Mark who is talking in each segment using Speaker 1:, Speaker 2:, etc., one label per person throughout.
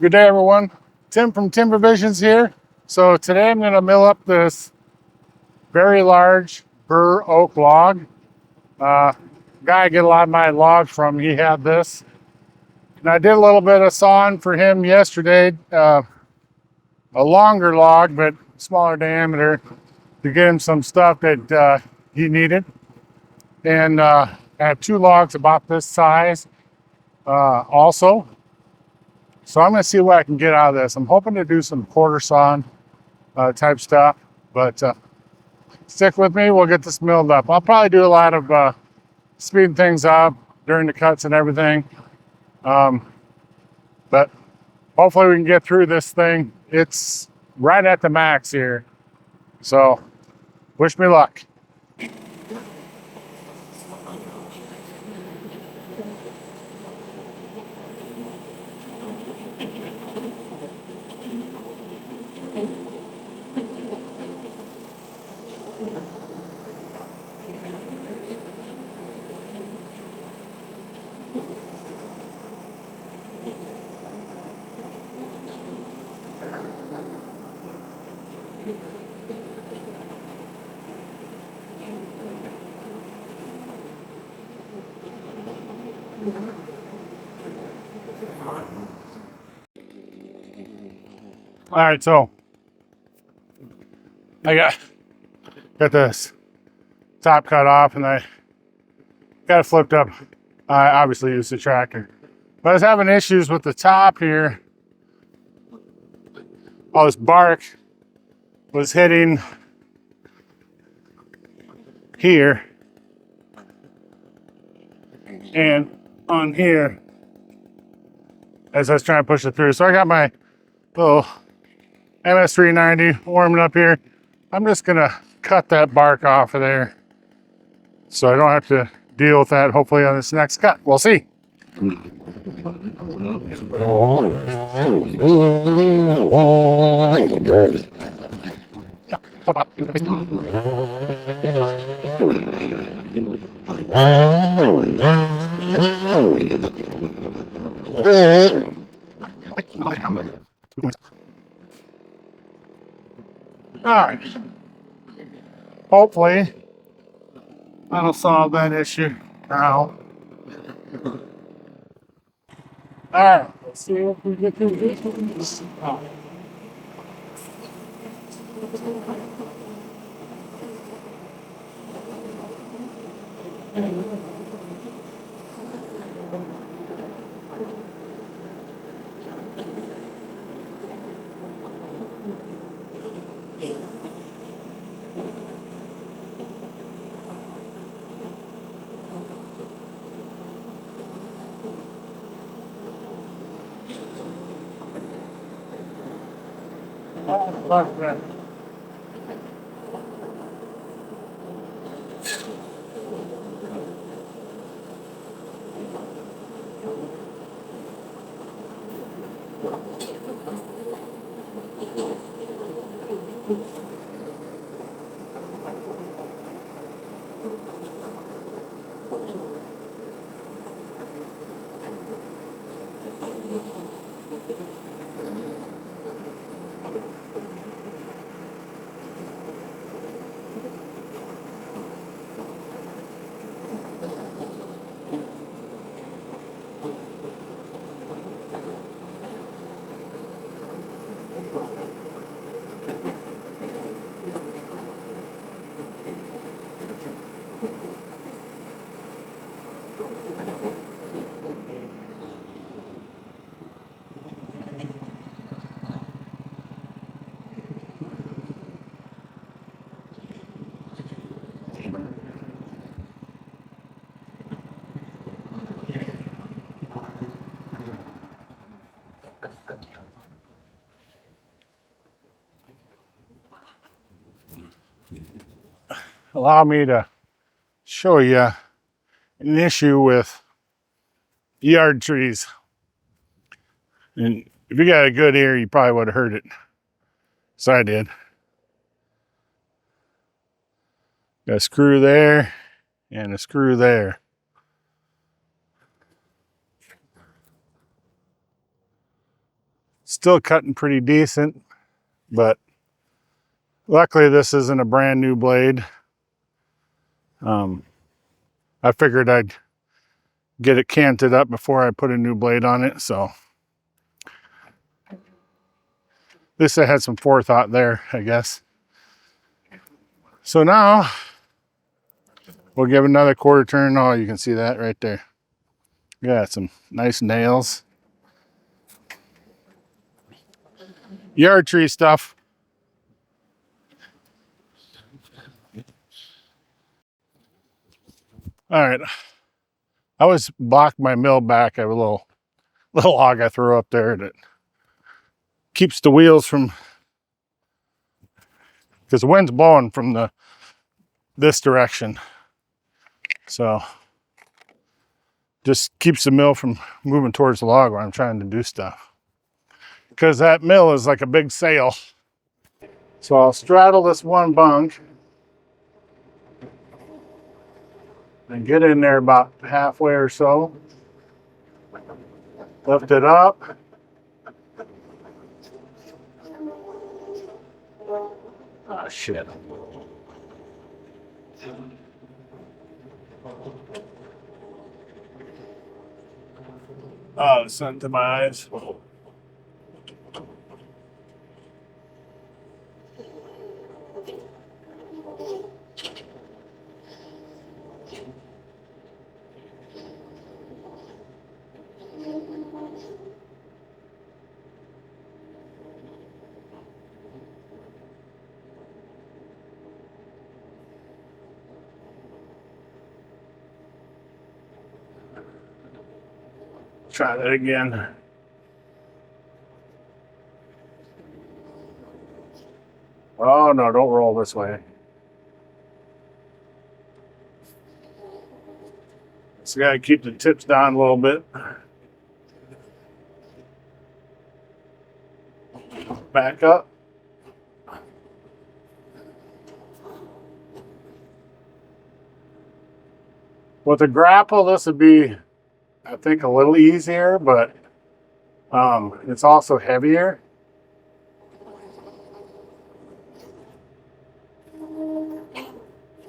Speaker 1: Good day, everyone. Tim from Timber Visions here. So today I'm going to mill up this very large Bur Oak log. Guy I get a lot of my logs from, he had this. And I did a little bit of sawing for him yesterday. A longer log, but smaller diameter to get him some stuff that he needed. And I have two logs about this size also. So I'm going to see what I can get out of this. I'm hoping to do some quarter sawn type stuff, but stick with me. We'll get this milled up. I'll probably do a lot of speeding things up during the cuts and everything. But hopefully we can get through this thing. It's right at the max here. So wish me luck. All right, so I got this top cut off and I got it flipped up. I obviously used the tractor, but I was having issues with the top here. All this bark was hitting here and on here as I was trying to push it through. So I got my little MS390 warming up here. I'm just gonna cut that bark off of there so I don't have to deal with that hopefully on this next cut. We'll see. All right. Hopefully, that'll solve that issue now. All right. Let's see if we get through this. Oh. Allow me to show you an issue with yard trees. And if you got a good ear, you probably would have heard it. So I did. Got a screw there and a screw there. Still cutting pretty decent, but luckily this isn't a brand new blade. I figured I'd get it canted up before I put a new blade on it, so at least I had some forethought there, I guess. So now we'll give another quarter turn. Oh, you can see that right there. Got some nice nails. Yard tree stuff. All right. I always block my mill back. I have a little log I throw up there that keeps the wheels from, because the wind's blowing from this direction. So just keeps the mill from moving towards the log when I'm trying to do stuff. Because that mill is like a big sail. So I'll straddle this one bunk and get in there about halfway or so. Lift it up. Ah, shit. Oh, the sun to my eyes. Try that again. Oh no, don't roll this way. So gotta keep the tips down a little bit. Back up. With a grapple, this would be, I think, a little easier, but it's also heavier.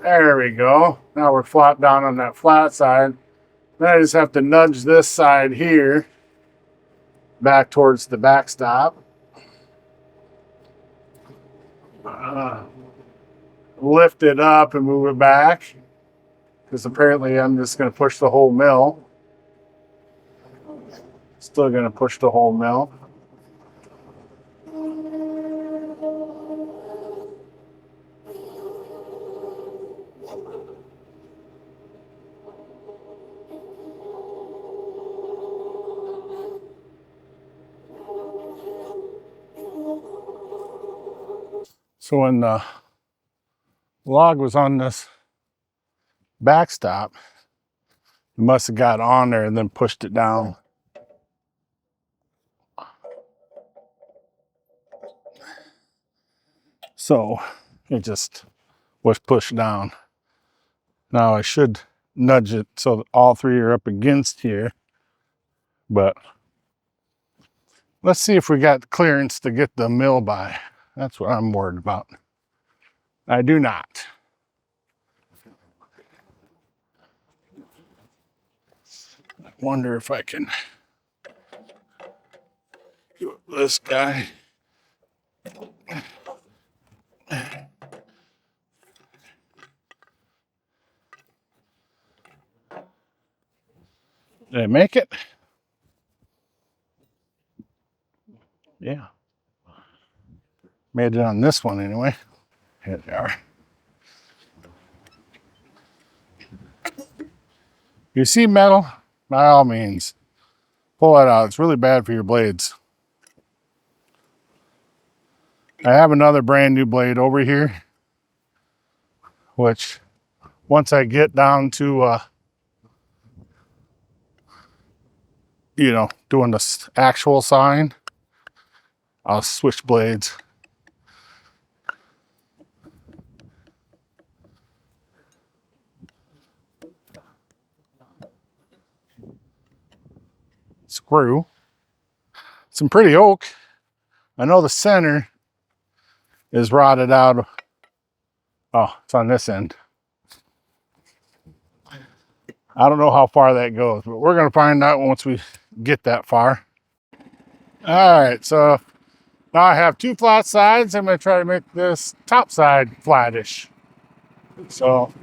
Speaker 1: There we go. Now we're flat down on that flat side. Then I just have to nudge this side here back towards the backstop. Lift it up and move it back, because apparently I'm just going to push the whole mill. Still going to push the whole mill. So when the log was on this backstop, it must have got on there and then pushed it down. So it just was pushed down. Now I should nudge it so that all three are up against here, but let's see if we got clearance to get the mill by. That's what I'm worried about. I do not. I wonder if I can do it with this guy. Did I make it? Yeah. Made it on this one anyway. Here they are. You see metal, by all means, pull that out. It's really bad for your blades. I have another brand new blade over here, which once I get down to, doing the actual sign, I'll switch blades. Screw. Some pretty oak. I know the center is rotted out. Oh, it's on this end. I don't know how far that goes, but we're gonna find out once we get that far. All right, so now I have two flat sides. I'm gonna try to make this top side flattish. So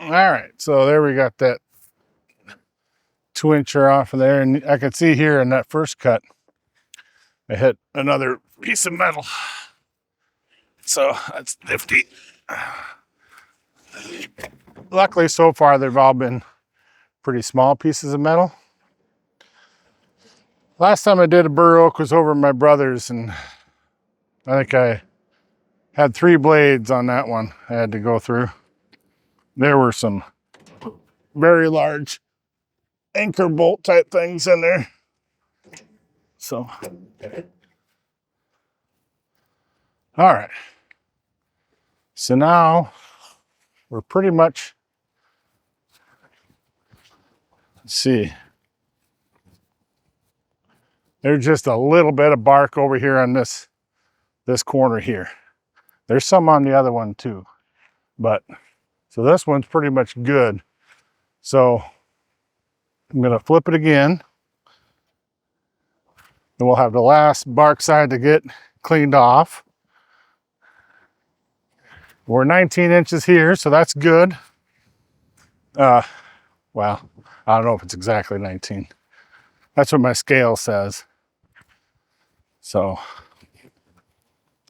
Speaker 1: all right, so there we got that 2-incher off of there, and I can see here in that first cut, I hit another piece of metal. So that's nifty. Luckily, so far, they've all been pretty small pieces of metal. Last time I did a Bur Oak was over at my brother's, and I think I had 3 blades on that one I had to go through. There were some very large anchor bolt type things in there. So, all right. So now we're pretty much, let's see. There's just a little bit of bark over here on this corner here. There's some on the other one too, but so this one's pretty much good. So I'm gonna flip it again. Then we'll have the last bark side to get cleaned off. We're 19 inches here, so that's good. Well, I don't know if it's exactly 19. That's what my scale says. So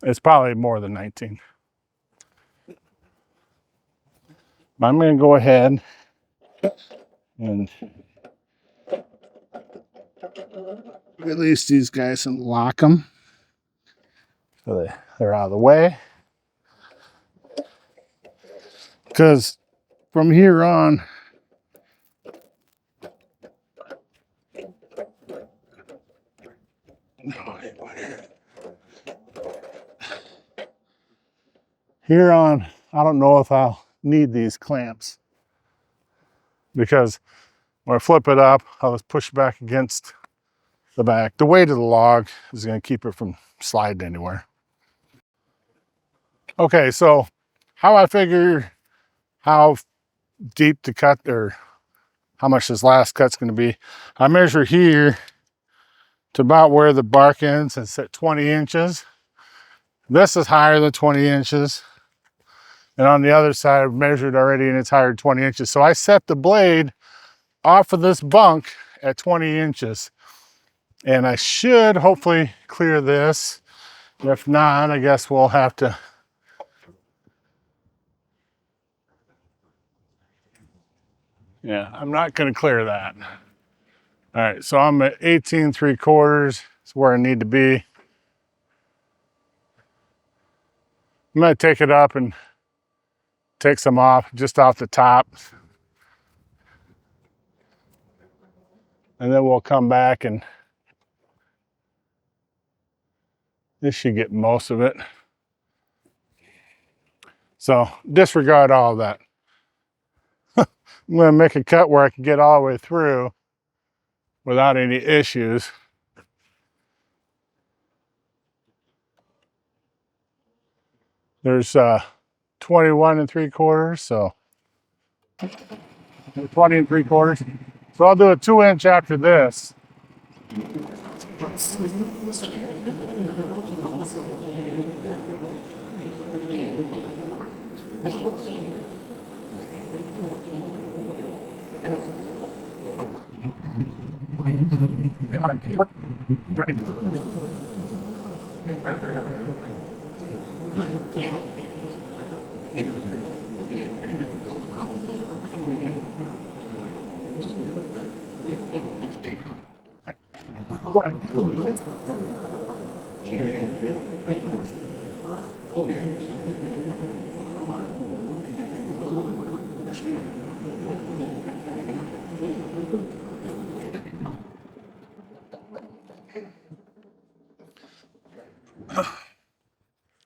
Speaker 1: it's probably more than 19. I'm gonna go ahead and release these guys and lock them so they're out of the way. Because from here on, I don't know if I'll need these clamps, because when I flip it up, I'll just push back against the back. The weight of the log is going to keep it from sliding anywhere. Okay, so how I figure how deep to cut, or how much this last cut's going to be, I measure here to about where the bark ends. It's at 20 inches. This is higher than 20 inches. And on the other side, I've measured already and it's higher than 20 inches. So I set the blade off of this bunk at 20 inches. And I should hopefully clear this. If not, I guess we'll have to I'm not going to clear that. All right, so I'm at 18 3/4. That's where I need to be. I'm going to take it up and take some off, just off the top. And then we'll come back and this should get most of it. So disregard all of that. I'm going to make a cut where I can get all the way through without any issues. There's 21 3/4, so 20 3/4. So I'll do a 2-inch after this.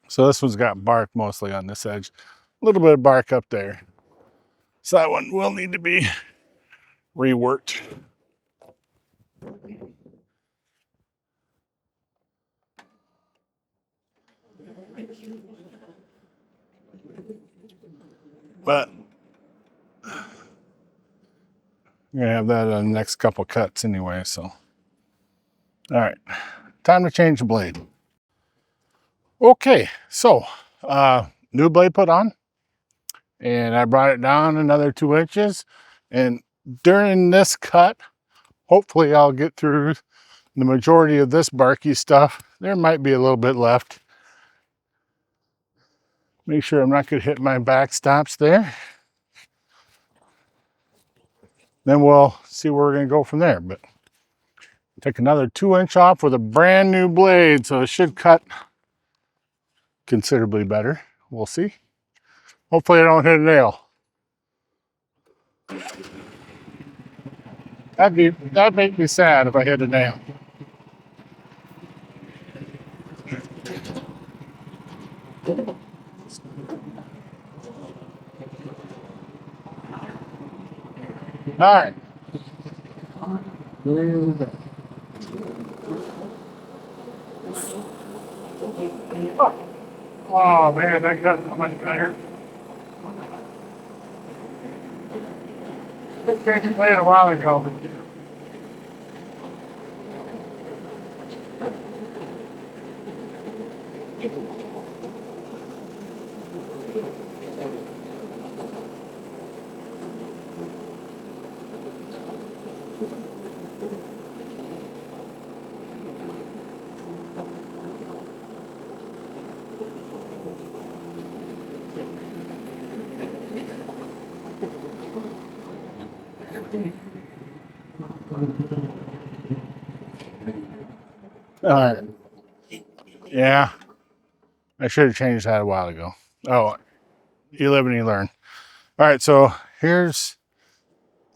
Speaker 1: So this one's got bark mostly on this edge. A little bit of bark up there. So that one will need to be reworked. But I'm gonna have that on the next couple cuts anyway, so. All right, time to change the blade. Okay, so new blade put on, and I brought it down another 2 inches. And during this cut, hopefully I'll get through the majority of this barky stuff. There might be a little bit left. Make sure I'm not gonna hit my backstops there. Then we'll see where we're gonna go from there. But take another 2 inch off with a brand new blade, so it should cut considerably better. We'll see. Hopefully I don't hit a nail. That'd make me sad if I hit a nail. All right. Oh man, that got so much better. This game played a while ago. All right. Yeah, I should have changed that a while ago. Oh, you live and you learn. All right, so here's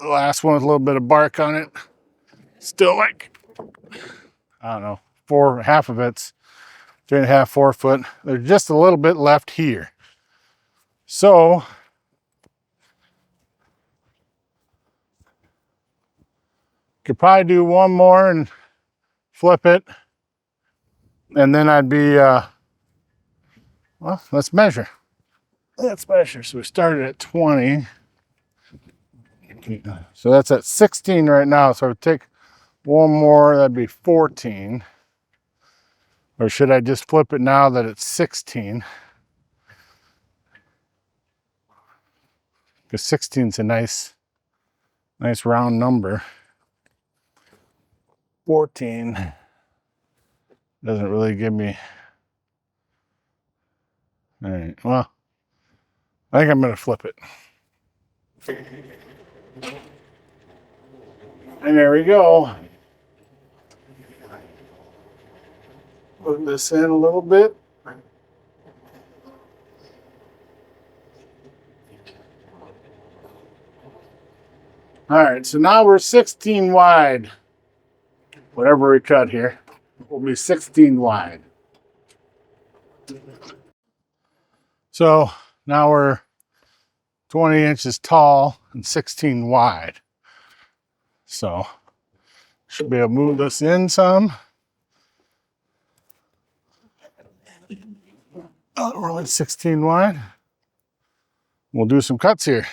Speaker 1: the last one with a little bit of bark on it. Still like, I don't know, half of it's 3.5, 4 foot. There's just a little bit left here. So could probably do one more and flip it. And then I'd be, well, let's measure. Let's measure. So we started at 20. So that's at 16 right now. So I would take one more, that'd be 14. Or should I just flip it now that it's 16? Because 16 is a nice round number. 14 doesn't really give me. All right, well, I think I'm going to flip it. And there we go. Put this in a little bit. All right, so now we're 16 wide. Whatever we cut here will be 16 wide. So now we're 20 inches tall and 16 wide. So should be able to move this in some. Oh, we're only 16 wide. We'll do some cuts here.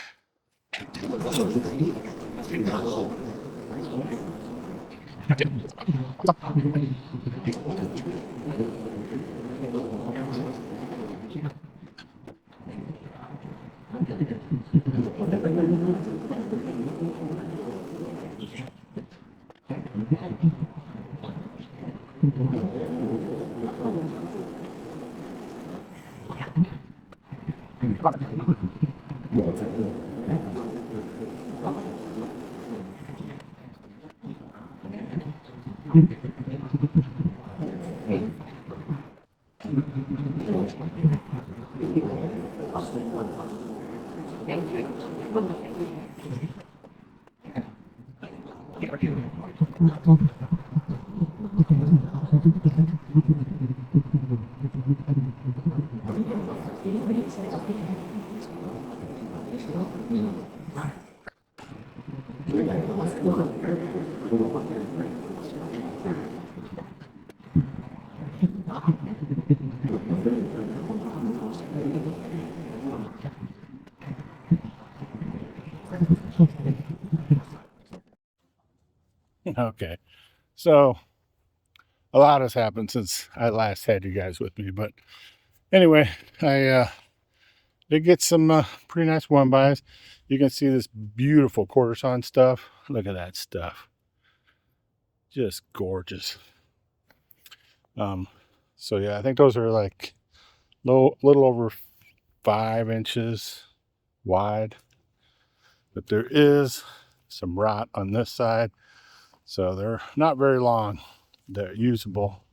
Speaker 1: Okay, so a lot has happened since I last had you guys with me, but anyway, I did get some pretty nice one buys. You can see this beautiful quarter sawn stuff. Look at that stuff, just gorgeous. So yeah, I think those are like little over 5 inches wide, but there is some rot on this side, so they're not very long. They're usable,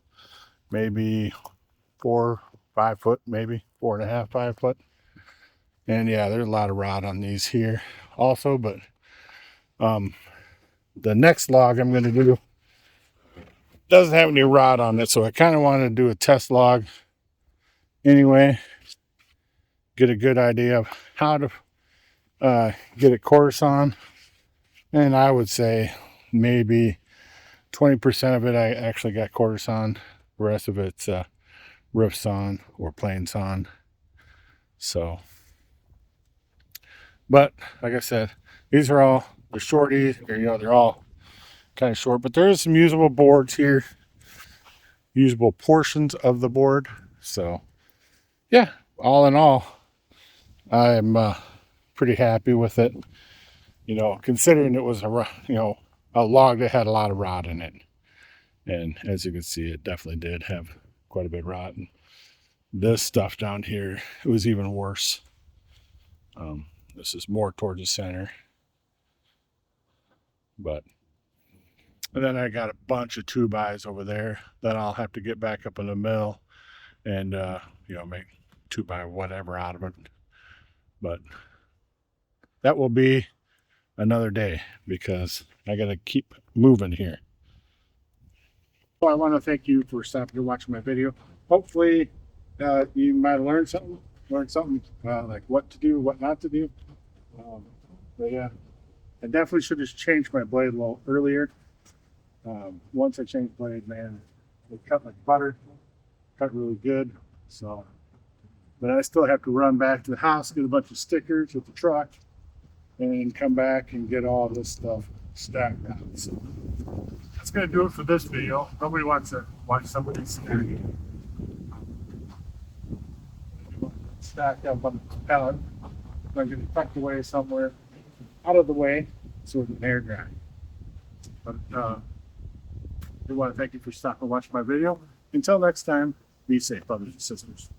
Speaker 1: maybe 4-5 foot, maybe 4.5, 5 foot. And yeah, there's a lot of rot on these here also, but the next log I'm going to do doesn't have any rot on it, so I kind of want to do a test log anyway, get a good idea of how to get it quarter sawn. And I would say maybe 20% of it I actually got quarter sawn, the rest of it's roof sawn or plain sawn. So, but like I said, these are all the shorties, or, you know, they're all kind of short, but there is some usable boards here, usable portions of the board. So yeah, all in all, I'm pretty happy with it, you know, considering it was a log that had a lot of rot in it. And as you can see, it definitely did have quite a bit of rot. And this stuff down here, it was even worse. This is more towards the center, but and then I got a bunch of 2x over there that I'll have to get back up in the mill and you know, make 2x whatever out of it. But that will be another day because I got to keep moving here. So I want to thank you for stopping and watching my video. Hopefully you might have learned something like what to do, what not to do. But yeah, I definitely should have changed my blade a little earlier. Once I changed blade, man, it cut like butter, cut really good. So, but I still have to run back to the house, get a bunch of stickers with the truck, and come back and get all this stuff stacked out. So that's gonna do it for this video. Nobody wants to watch somebody stacked up on the pallet. I'm gonna tuck away somewhere out of the way so it can air dry. But I want to thank you for stopping and watching my video. Until next time, be safe, brothers and sisters.